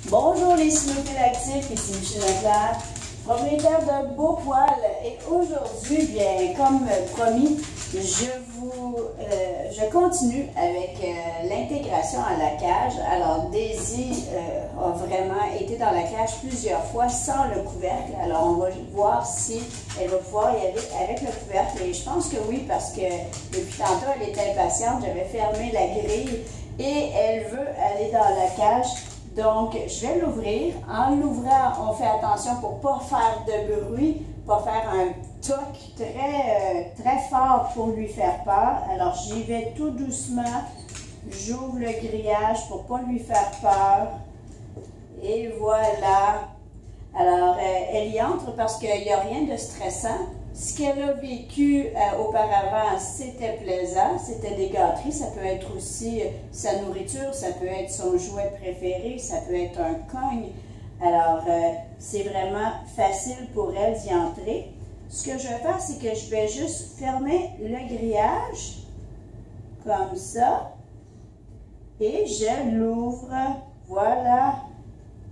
Bonjour les cynophiles actifs, ici Michel Leclerc, propriétaire de Beaupoil. Et aujourd'hui, bien, comme promis, je continue avec l'intégration à la cage. Alors, Daisy a vraiment été dans la cage plusieurs fois sans le couvercle. Alors, on va voir si elle va pouvoir y aller avec le couvercle. Et je pense que oui, parce que depuis tantôt, elle est impatiente. J'avais fermé la grille et elle veut aller dans la cage. Donc, je vais l'ouvrir. En l'ouvrant, on fait attention pour ne pas faire de bruit, pas faire un toc très fort pour lui faire peur. Alors, j'y vais tout doucement. J'ouvre le grillage pour ne pas lui faire peur. Et voilà. Alors, elle y entre parce qu'il n'y a rien de stressant. Ce qu'elle a vécu auparavant, c'était plaisant, c'était des gâteries, ça peut être aussi sa nourriture, ça peut être son jouet préféré, ça peut être un cogne. Alors, c'est vraiment facile pour elle d'y entrer. Ce que je vais faire, c'est que je vais juste fermer le grillage, comme ça, et je l'ouvre, voilà,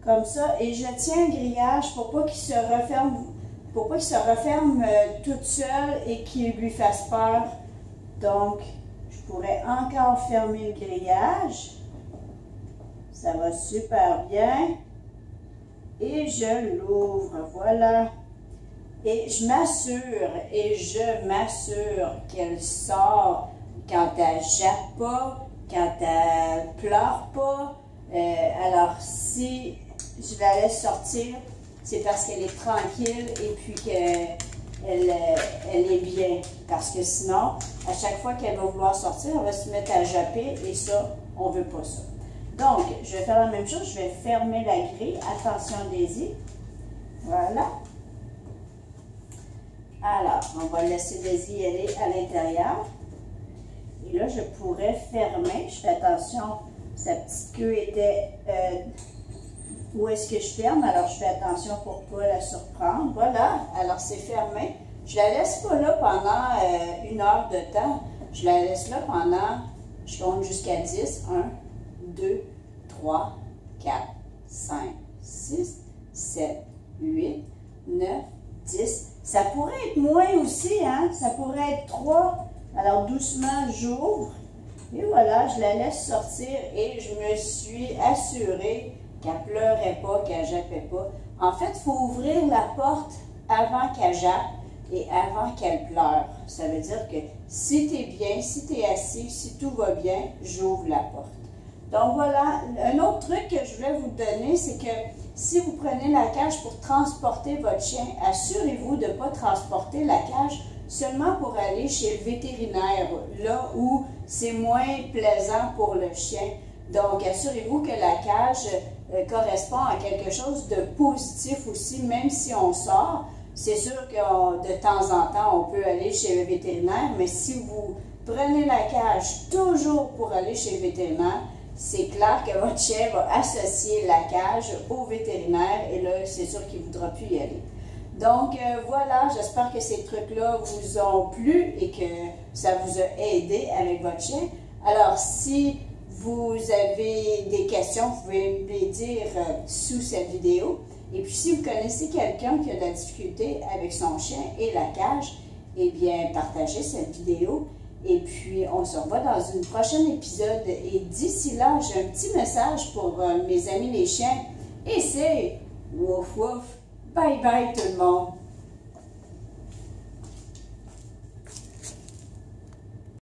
comme ça, et je tiens le grillage pour pas qu'il se referme. Pour pas qu'il se referme toute seule et qu'il lui fasse peur. Donc, je pourrais encore fermer le grillage. Ça va super bien. Et je l'ouvre, voilà. Et je m'assure qu'elle sort quand elle jappe pas, quand elle pleure pas. Alors, si je la laisse sortir, c'est parce qu'elle est tranquille et puis qu'elle est bien. Parce que sinon, à chaque fois qu'elle va vouloir sortir, elle va se mettre à japper et ça, on ne veut pas ça. Donc, je vais faire la même chose. Je vais fermer la grille. Attention, Daisy. Voilà. Alors, on va laisser Daisy aller à l'intérieur. Et là, je pourrais fermer. Je fais attention, sa petite queue était... où est-ce que je ferme? Alors, je fais attention pour ne pas la surprendre. Voilà, alors c'est fermé. Je la laisse pas là pendant 1 heure de temps. Je la laisse là pendant, je compte jusqu'à 10. 1, 2, 3, 4, 5, 6, 7, 8, 9, 10. Ça pourrait être moins aussi, hein? Ça pourrait être 3. Alors, doucement, j'ouvre. Et voilà, je la laisse sortir et je me suis assurée qu'elle pleurait pas, qu'elle jappait pas. En fait, il faut ouvrir la porte avant qu'elle jappe et avant qu'elle pleure. Ça veut dire que si tu es bien, si tu es assis, si tout va bien, j'ouvre la porte. Donc voilà, un autre truc que je voulais vous donner, c'est que si vous prenez la cage pour transporter votre chien, assurez-vous de ne pas transporter la cage seulement pour aller chez le vétérinaire, là où c'est moins plaisant pour le chien. Donc, assurez-vous que la cage correspond à quelque chose de positif aussi, même si on sort. C'est sûr que de temps en temps, on peut aller chez le vétérinaire, mais si vous prenez la cage toujours pour aller chez le vétérinaire, c'est clair que votre chien va associer la cage au vétérinaire et là, c'est sûr qu'il ne voudra plus y aller. Donc, voilà, j'espère que ces trucs-là vous ont plu et que ça vous a aidé avec votre chien. Alors, si vous avez des questions, vous pouvez me les dire sous cette vidéo. Et puis, si vous connaissez quelqu'un qui a de la difficulté avec son chien et la cage, eh bien, partagez cette vidéo. Et puis, on se revoit dans un prochain épisode. Et d'ici là, j'ai un petit message pour mes amis les chiens. Et c'est wouf wouf, bye bye tout le monde.